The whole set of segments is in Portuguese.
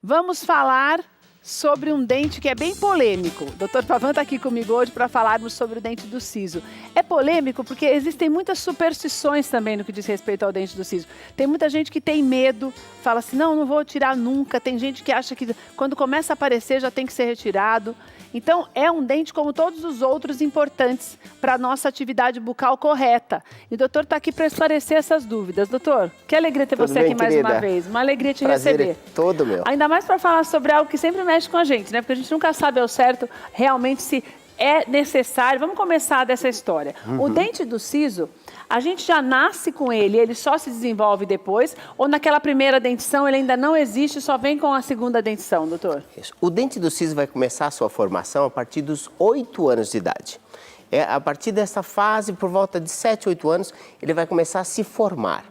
Vamos falar sobre um dente que é bem polêmico. O Dr. Pavan está aqui comigo hoje para falarmos sobre o dente do siso. É polêmico porque existem muitas superstições também no que diz respeito ao dente do siso. Tem muita gente que tem medo, fala assim, não vou tirar nunca. Tem gente que acha que quando começa a aparecer já tem que ser retirado. Então, é um dente como todos os outros importantes para a nossa atividade bucal correta. E o doutor está aqui para esclarecer essas dúvidas. Doutor, que alegria ter você aqui mais uma vez. Uma alegria te receber. É todo meu. Ainda mais para falar sobre algo que sempre mexe com a gente, né? Porque a gente nunca sabe ao certo realmente se é necessário. Vamos começar dessa história. O dente do siso, a gente já nasce com ele só se desenvolve depois, ou naquela primeira dentição ele ainda não existe, só vem com a segunda dentição, doutor? Isso. O dente do siso vai começar a sua formação a partir dos 8 anos de idade. A partir dessa fase, por volta de 7, 8 anos, ele vai começar a se formar.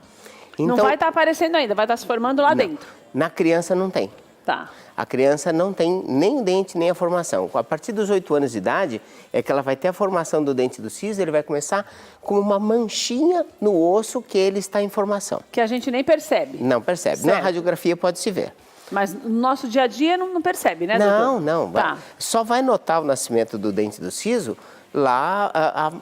Então, não vai estar aparecendo ainda, vai estar se formando lá dentro. Na criança não tem. Tá. A criança não tem nem o dente, nem a formação. A partir dos 8 anos de idade, é que ela vai ter a formação do dente do siso, ele vai começar com uma manchinha no osso que ele está em formação. Que a gente nem percebe. Não percebe. Certo. Na radiografia pode-se ver. Mas no nosso dia a dia não percebe, né, doutor? Não. Tá. Só vai notar o nascimento do dente do siso lá,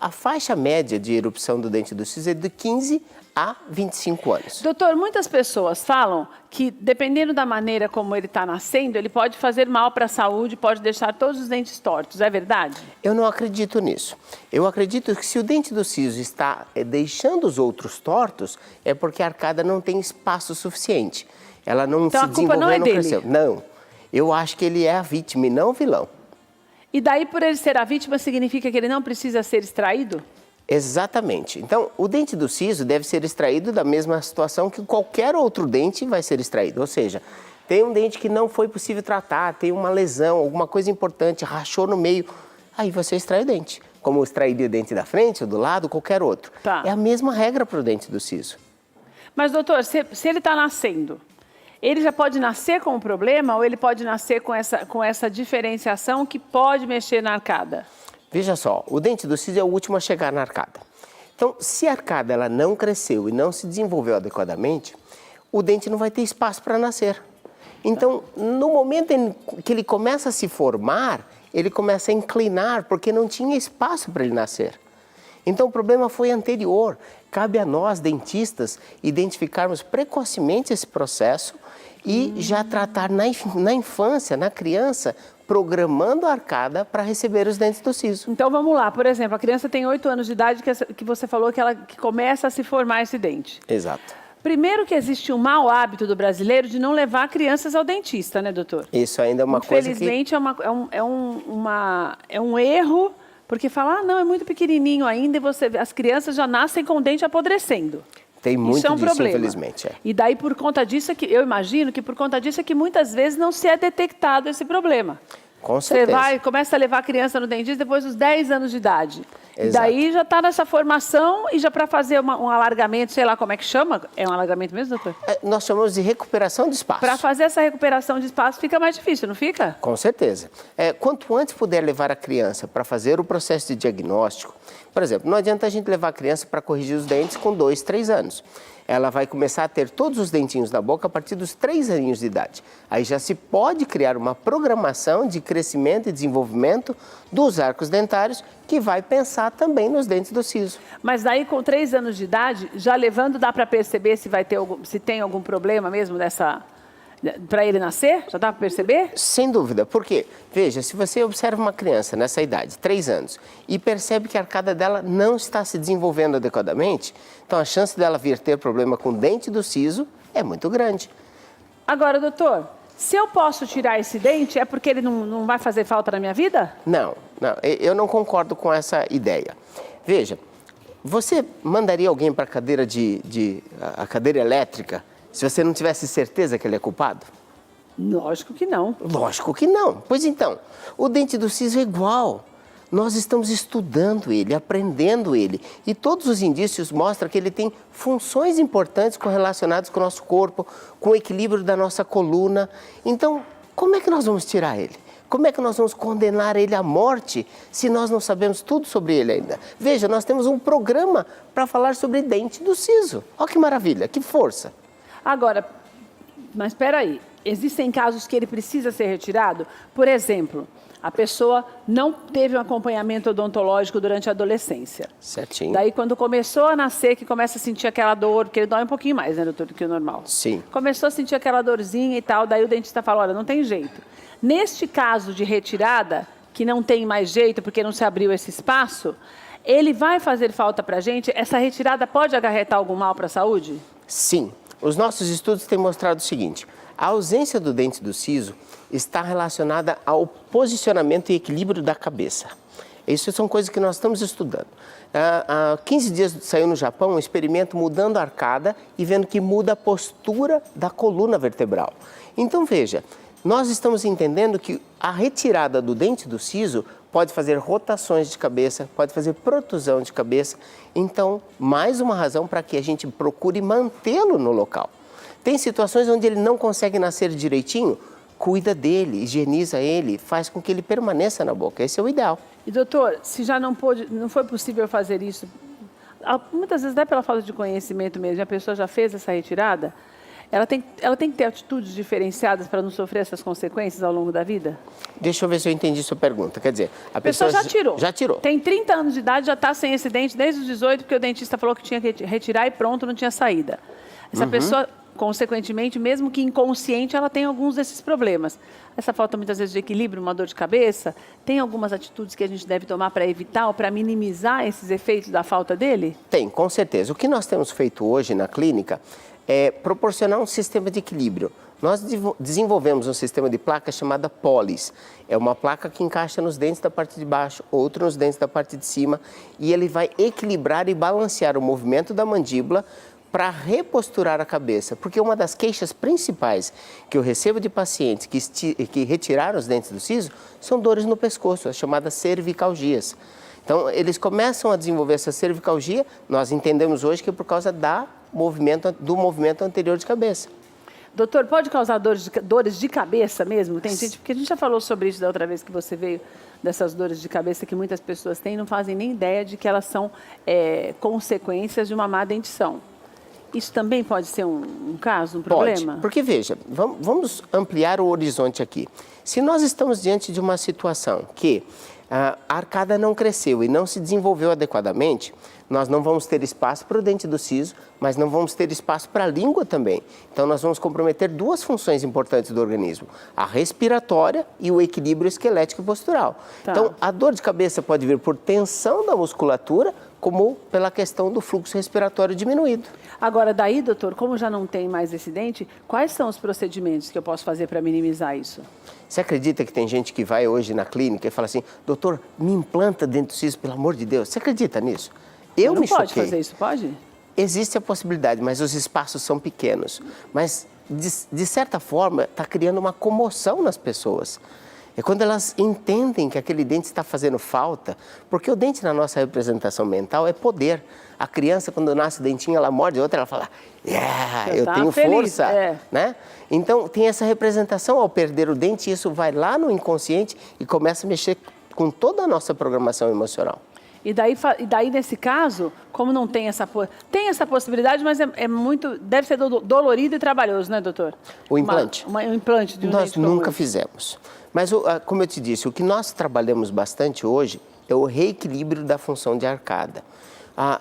a faixa média de erupção do dente do siso é de 15 a 25 anos. Doutor, muitas pessoas falam que, dependendo da maneira como ele está nascendo, ele pode fazer mal para a saúde, pode deixar todos os dentes tortos. É verdade? Eu não acredito nisso. Eu acredito que se o dente do siso está deixando os outros tortos, é porque a arcada não tem espaço suficiente. Ela não então, se desenvolveu, não é dele. Cresceu. Não. Eu acho que ele é a vítima e não o vilão. E daí, por ele ser a vítima, significa que ele não precisa ser extraído? Exatamente. Então, o dente do siso deve ser extraído da mesma situação que qualquer outro dente vai ser extraído. Ou seja, tem um dente que não foi possível tratar, tem uma lesão, alguma coisa importante, rachou no meio, aí você extrai o dente. Como extrairia o dente da frente ou do lado, qualquer outro. Tá. É a mesma regra para o dente do siso. Mas, doutor, se ele está nascendo, ele já pode nascer com um problema ou ele pode nascer com essa diferenciação que pode mexer na arcada? Veja só, o dente do siso é o último a chegar na arcada. Então, se a arcada ela não cresceu e não se desenvolveu adequadamente, o dente não vai ter espaço para nascer. Então, no momento em que ele começa a se formar, ele começa a inclinar, porque não tinha espaço para ele nascer. Então, o problema foi anterior. Cabe a nós, dentistas, identificarmos precocemente esse processo e já tratar na infância, na criança, programando a arcada para receber os dentes do siso. Então, vamos lá. Por exemplo, a criança tem 8 anos de idade que você falou que começa a se formar esse dente. Exato. Primeiro que existe um mau hábito do brasileiro de não levar crianças ao dentista, né, doutor? Isso ainda é uma coisa que... Infelizmente, é um erro, porque fala, não, é muito pequenininho ainda e as crianças já nascem com o dente apodrecendo. Tem muito Isso é um disso, problema. infelizmente. E daí, por conta disso, eu imagino que por conta disso é que muitas vezes não se é detectado esse problema. Com certeza. Você começa a levar a criança no dentista depois dos 10 anos de idade. Exato. E daí já está nessa formação e já para fazer um alargamento, sei lá como é que chama. É um alargamento mesmo, doutor? Nós chamamos de recuperação de espaço. Para fazer essa recuperação de espaço fica mais difícil, não fica? Com certeza. Quanto antes puder levar a criança para fazer o processo de diagnóstico, por exemplo, não adianta a gente levar a criança para corrigir os dentes com 2, 3 anos. Ela vai começar a ter todos os dentinhos da boca a partir dos 3 aninhos de idade. Aí já se pode criar uma programação de crescimento e desenvolvimento dos arcos dentários que vai pensar também nos dentes do siso. Mas daí com 3 anos de idade, já levando, dá para perceber se tem algum problema mesmo para ele nascer? Já dá para perceber? Sem dúvida, porque, veja, se você observa uma criança nessa idade, 3 anos, e percebe que a arcada dela não está se desenvolvendo adequadamente, então a chance dela vir ter problema com o dente do siso é muito grande. Agora, doutor, se eu posso tirar esse dente, é porque ele não vai fazer falta na minha vida? Não, eu não concordo com essa ideia. Veja, você mandaria alguém para a cadeira a cadeira elétrica se você não tivesse certeza que ele é culpado? Lógico que não. Lógico que não. Pois então, o dente do siso é igual. Nós estamos estudando ele, aprendendo ele. E todos os indícios mostram que ele tem funções importantes correlacionadas com o nosso corpo, com o equilíbrio da nossa coluna. Então, como é que nós vamos tirar ele? Como é que nós vamos condenar ele à morte se nós não sabemos tudo sobre ele ainda? Veja, nós temos um programa para falar sobre dente do siso. Olha que maravilha, que força. Agora, mas espera aí. existem casos que ele precisa ser retirado? Por exemplo, a pessoa não teve um acompanhamento odontológico durante a adolescência. Certinho. Daí, quando começou a nascer, que começa a sentir aquela dor, porque ele dói um pouquinho mais, né, doutor, do que o normal. Sim. Começou a sentir aquela dorzinha e tal, daí o dentista fala, olha, não tem jeito. Neste caso de retirada, que não tem mais jeito porque não se abriu esse espaço, ele vai fazer falta para a gente? Essa retirada pode acarretar algum mal para a saúde? Sim. Os nossos estudos têm mostrado o seguinte: a ausência do dente do siso está relacionada ao posicionamento e equilíbrio da cabeça. Isso são coisas que nós estamos estudando. Há 15 dias saiu no Japão um experimento mudando a arcada e vendo que muda a postura da coluna vertebral. Então, veja, nós estamos entendendo que a retirada do dente do siso pode fazer rotações de cabeça, pode fazer protusão de cabeça. Então, mais uma razão para que a gente procure mantê-lo no local. Tem situações onde ele não consegue nascer direitinho, cuida dele, higieniza ele, faz com que ele permaneça na boca. Esse é o ideal. E doutor, se já não foi possível fazer isso, muitas vezes é pela falta de conhecimento mesmo, a pessoa já fez essa retirada, ela tem que ter atitudes diferenciadas para não sofrer essas consequências ao longo da vida? Deixa eu ver se eu entendi sua pergunta. Quer dizer, a pessoa já tirou. Já tirou. Tem 30 anos de idade, já está sem esse dente desde os 18, porque o dentista falou que tinha que retirar e pronto, não tinha saída. Essa pessoa, consequentemente, mesmo que inconsciente, ela tem alguns desses problemas. Essa falta, muitas vezes, de equilíbrio, uma dor de cabeça, tem algumas atitudes que a gente deve tomar para evitar ou para minimizar esses efeitos da falta dele? Tem, com certeza. O que nós temos feito hoje na clínica é proporcionar um sistema de equilíbrio. Nós desenvolvemos um sistema de placa chamada Polis. É uma placa que encaixa nos dentes da parte de baixo, outro nos dentes da parte de cima, e ele vai equilibrar e balancear o movimento da mandíbula para reposturar a cabeça. Porque uma das queixas principais que eu recebo de pacientes que retiraram os dentes do siso são dores no pescoço, as chamadas cervicalgias. Então, eles começam a desenvolver essa cervicalgia, nós entendemos hoje que é por causa do movimento anterior de cabeça. Doutor, pode causar dores de cabeça mesmo? Tem gente, porque a gente já falou sobre isso da outra vez que você veio, dessas dores de cabeça que muitas pessoas têm e não fazem nem ideia de que elas são consequências de uma má dentição. Isso também pode ser um caso, um problema? Pode, porque veja, vamos ampliar o horizonte aqui. Se nós estamos diante de uma situação que a arcada não cresceu e não se desenvolveu adequadamente, nós não vamos ter espaço para o dente do siso, mas não vamos ter espaço para a língua também. Então, nós vamos comprometer duas funções importantes do organismo, a respiratória e o equilíbrio esquelético e postural. Tá. Então, a dor de cabeça pode vir por tensão da musculatura, como pela questão do fluxo respiratório diminuído. Agora, daí, doutor, como já não tem mais esse dente, quais são os procedimentos que eu posso fazer para minimizar isso? Você acredita que tem gente que vai hoje na clínica e fala assim, doutor, me implanta dentro do siso, pelo amor de Deus. Você acredita nisso? Eu não me choquei. Pode fazer isso, pode? Existe a possibilidade, mas os espaços são pequenos. Mas, de certa forma, está criando uma comoção nas pessoas. É quando elas entendem que aquele dente está fazendo falta, porque o dente na nossa representação mental é poder. A criança, quando nasce o dentinho, ela morde a outra, ela fala, eu tenho feliz, força, né? Então, tem essa representação ao perder o dente, e isso vai lá no inconsciente e começa a mexer com toda a nossa programação emocional. E daí, nesse caso, como não tem essa possibilidade, mas deve ser dolorido e trabalhoso, né, doutor? O implante? Um implante de um Nós dente nunca fizemos. Mas, como eu te disse, o que nós trabalhamos bastante hoje é o reequilíbrio da função de arcada.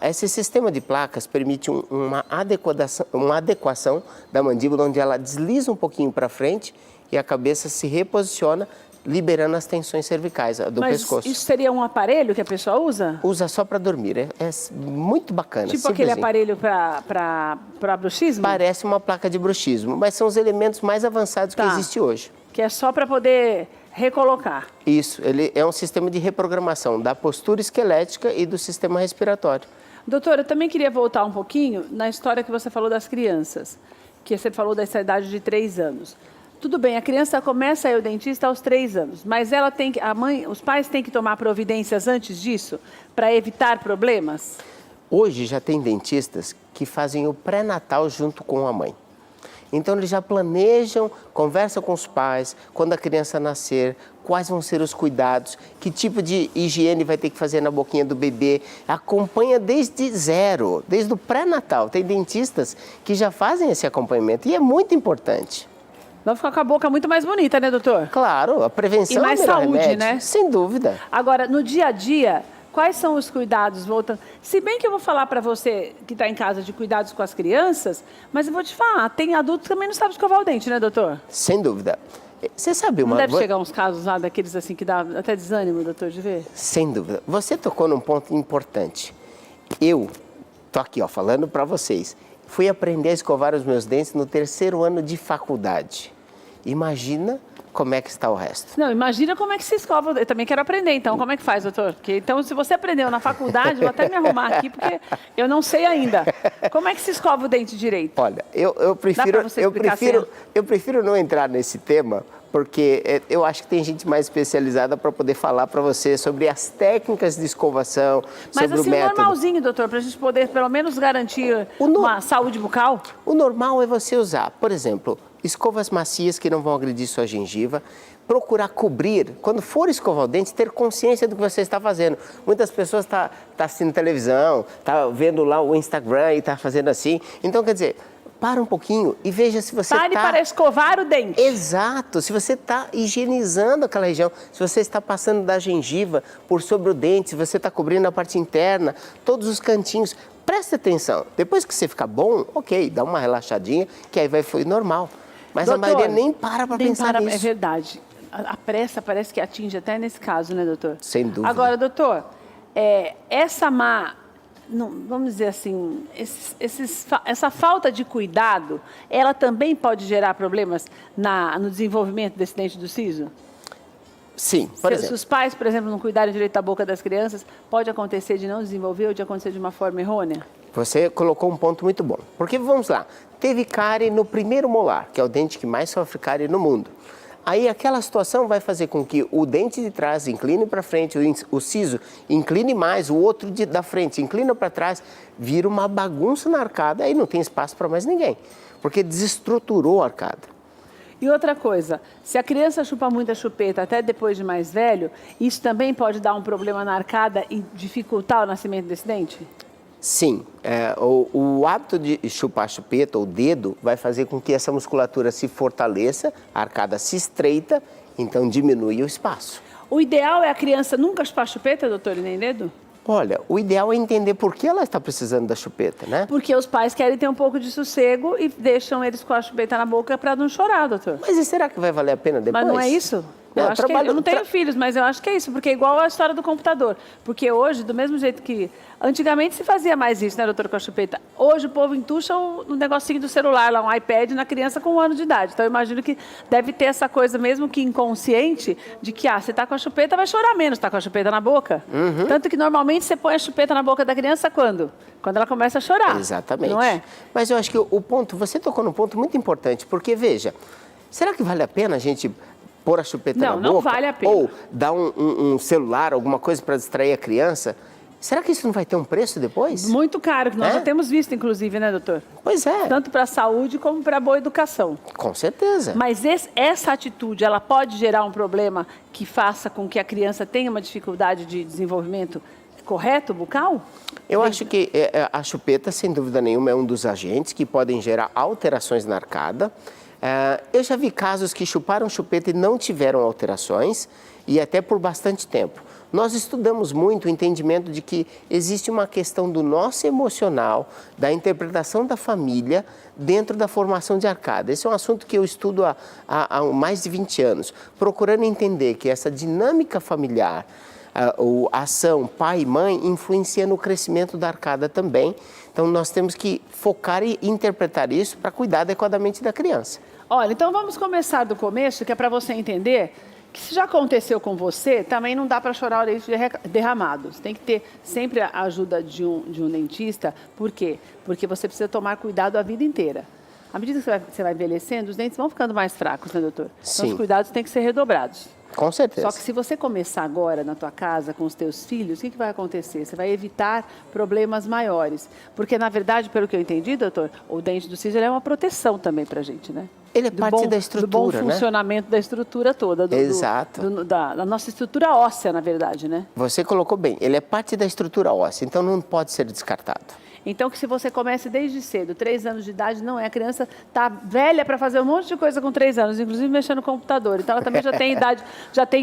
Esse sistema de placas permite uma adequação da mandíbula, onde ela desliza um pouquinho para frente e a cabeça se reposiciona, liberando as tensões cervicais do pescoço. Isso seria um aparelho que a pessoa usa? Usa só para dormir, é muito bacana. Tipo aquele aparelho para bruxismo? Parece uma placa de bruxismo, mas são os elementos mais avançados que existem hoje. Que é só para poder recolocar. Isso, ele é um sistema de reprogramação da postura esquelética e do sistema respiratório. Doutora, eu também queria voltar um pouquinho na história que você falou das crianças, que você falou dessa idade de 3 anos. Tudo bem, a criança começa a ir ao dentista aos 3 anos, mas os pais têm que tomar providências antes disso para evitar problemas? Hoje já tem dentistas que fazem o pré-natal junto com a mãe. Então, eles já planejam, conversam com os pais, quando a criança nascer, quais vão ser os cuidados, que tipo de higiene vai ter que fazer na boquinha do bebê. Acompanha desde zero, desde o pré-natal. Tem dentistas que já fazem esse acompanhamento e é muito importante. Vai ficar com a boca muito mais bonita, né, doutor? Claro, a prevenção E mais é o melhor saúde, remédio, né? sem dúvida. Agora, no dia a dia, quais são os cuidados? Voltando. Se bem que eu vou falar para você que está em casa de cuidados com as crianças, mas eu vou te falar, tem adulto que também não sabe escovar o dente, né, doutor? Sem dúvida. Você sabe Não uma... deve chegar uns casos lá daqueles assim que dá até desânimo, doutor, de ver? Sem dúvida. Você tocou num ponto importante. Eu tô aqui, ó, falando para vocês. Fui aprender a escovar os meus dentes no 3º ano de faculdade. Imagina como é que está o resto. Não, imagina como é que se escova. Eu também quero aprender, então. Como é que faz, doutor? Porque, então, se você aprendeu na faculdade, eu vou até me arrumar aqui, porque eu não sei ainda. Como é que se escova o dente direito? Olha, eu prefiro não entrar nesse tema, porque eu acho que tem gente mais especializada para poder falar para você sobre as técnicas de escovação, Mas sobre assim, o método. normalzinho, doutor, para a gente poder pelo menos garantir uma saúde bucal? O normal é você usar, por exemplo, escovas macias que não vão agredir sua gengiva, procurar cobrir, quando for escovar o dente, ter consciência do que você está fazendo. Muitas pessoas estão assistindo televisão, estão vendo lá o Instagram e está fazendo assim. Então, quer dizer, para um pouquinho e veja se você está... Pare para escovar o dente. Exato, se você está higienizando aquela região, se você está passando da gengiva por sobre o dente, se você está cobrindo a parte interna, todos os cantinhos. Preste atenção, depois que você ficar bom, ok, dá uma relaxadinha, que aí vai fluir normal. Mas doutor, a maioria nem para pensar nisso. É verdade. A pressa parece que atinge até nesse caso, né, doutor? Sem dúvida. Agora, doutor, essa má... Não, vamos dizer assim, essa falta de cuidado, ela também pode gerar problemas no desenvolvimento desse dente do siso? Sim, por exemplo. Se os pais, por exemplo, não cuidarem direito da boca das crianças, pode acontecer de não desenvolver ou de acontecer de uma forma errônea? Você colocou um ponto muito bom. Porque, vamos lá, teve cárie no primeiro molar, que é o dente que mais sofre cárie no mundo. Aí aquela situação vai fazer com que o dente de trás incline para frente, o siso incline mais, o outro da frente inclina para trás, vira uma bagunça na arcada, aí não tem espaço para mais ninguém, porque desestruturou a arcada. E outra coisa, se a criança chupa muita chupeta até depois de mais velho, isso também pode dar um problema na arcada e dificultar o nascimento desse dente? Sim, o hábito de chupar chupeta ou dedo vai fazer com que essa musculatura se fortaleça, a arcada se estreita, então diminui o espaço. O ideal é a criança nunca chupar chupeta, doutor, e nem dedo? Olha, o ideal é entender por que ela está precisando da chupeta, né? Porque os pais querem ter um pouco de sossego e deixam eles com a chupeta na boca para não chorar, doutor. Mas e será que vai valer a pena depois? Mas não é isso? Eu não tenho filhos, mas eu acho que é isso, porque é igual a história do computador. Porque hoje, do mesmo jeito que... Antigamente se fazia mais isso, né, doutor, com a chupeta? Hoje o povo entuxa o negocinho do celular, lá, um iPad na criança com 1 ano de idade. Então eu imagino que deve ter essa coisa, mesmo que inconsciente, de que, você tá com a chupeta, vai chorar menos, tá com a chupeta na boca. Uhum. Tanto que normalmente você põe a chupeta na boca da criança quando? Quando ela começa a chorar. Exatamente. Não é? Mas eu acho que o ponto, você tocou num ponto muito importante, porque, veja, será que vale a pena a gente pôr a chupeta na boca? Não vale a pena. Ou dar um celular, alguma coisa para distrair a criança? Será que isso não vai ter um preço depois? Muito caro, que nós já temos visto, inclusive, né, doutor? Pois é. Tanto para a saúde como para a boa educação. Com certeza. Mas essa atitude, ela pode gerar um problema que faça com que a criança tenha uma dificuldade de desenvolvimento correto, bucal? Eu acho que a chupeta, sem dúvida nenhuma, é um dos agentes que podem gerar alterações na arcada. Eu já vi casos que chuparam chupeta e não tiveram alterações, e até por bastante tempo. Nós estudamos muito o entendimento de que existe uma questão do nosso emocional, da interpretação da família dentro da formação de arcada. Esse é um assunto que eu estudo há mais de 20 anos, procurando entender que essa dinâmica familiar, a ação pai e mãe, influencia no crescimento da arcada também. Então nós temos que focar e interpretar isso para cuidar adequadamente da criança. Olha, então vamos começar do começo, que é para você entender que se já aconteceu com você, também não dá para chorar o leite derramado. Você tem que ter sempre a ajuda de um dentista. Por quê? Porque você precisa tomar cuidado a vida inteira. À medida que você vai envelhecendo, os dentes vão ficando mais fracos, né, doutor? Sim. Então os cuidados têm que ser redobrados. Com certeza. Só que se você começar agora na tua casa com os teus filhos, o que vai acontecer? Você vai evitar problemas maiores. Porque, na verdade, pelo que eu entendi, doutor, o dente do siso é uma proteção também pra gente, né? Ele é parte da estrutura, do bom funcionamento da estrutura toda. Exato. Da nossa estrutura óssea, na verdade, né? Você colocou bem. Ele é parte da estrutura óssea, então não pode ser descartado. Então, que se você comece desde cedo, 3 anos de idade, não é. A criança está velha para fazer um monte de coisa com 3 anos, inclusive mexer no computador. Então, ela também já tem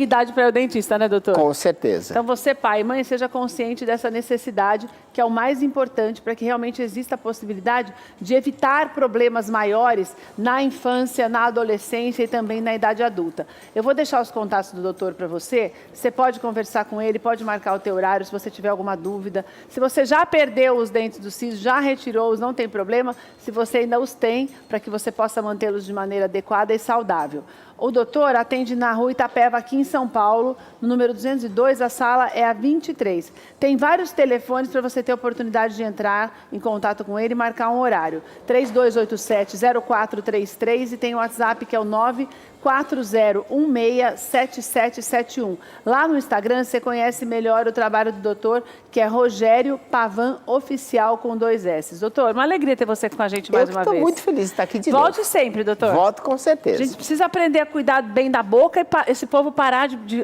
idade para ir ao dentista, né, doutor? Com certeza. Então, você, pai e mãe, seja consciente dessa necessidade, que é o mais importante para que realmente exista a possibilidade de evitar problemas maiores na infância, na adolescência e também na idade adulta. Eu vou deixar os contatos do doutor para você. Você pode conversar com ele, pode marcar o teu horário se você tiver alguma dúvida. Se você já perdeu os dentes do siso, já retirou-os, não tem problema. Se você ainda os tem, para que você possa mantê-los de maneira adequada e saudável. O doutor atende na rua Itapeva, aqui em São Paulo, no número 202, a sala é a 23. Tem vários telefones para você ter a oportunidade de entrar em contato com ele e marcar um horário. 3287-0433 e tem o WhatsApp que é o 940167771. Lá no Instagram você conhece melhor o trabalho do doutor, que é Rogério Pavan Oficial com 2 S. Doutor, uma alegria ter você com a gente mais uma vez. Eu estou muito feliz de estar aqui de novo. Volte sempre, doutor. Volto com certeza. A gente precisa aprender a cuidar bem da boca e esse povo parar de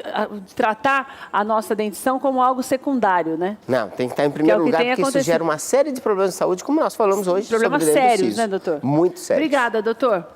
tratar a nossa dentição como algo secundário, né? Não, tem que estar em primeiro lugar, porque isso gera uma série de problemas de saúde, como nós falamos hoje. Problemas sobre sérios, né, doutor? Muito sérios. Obrigada, doutor.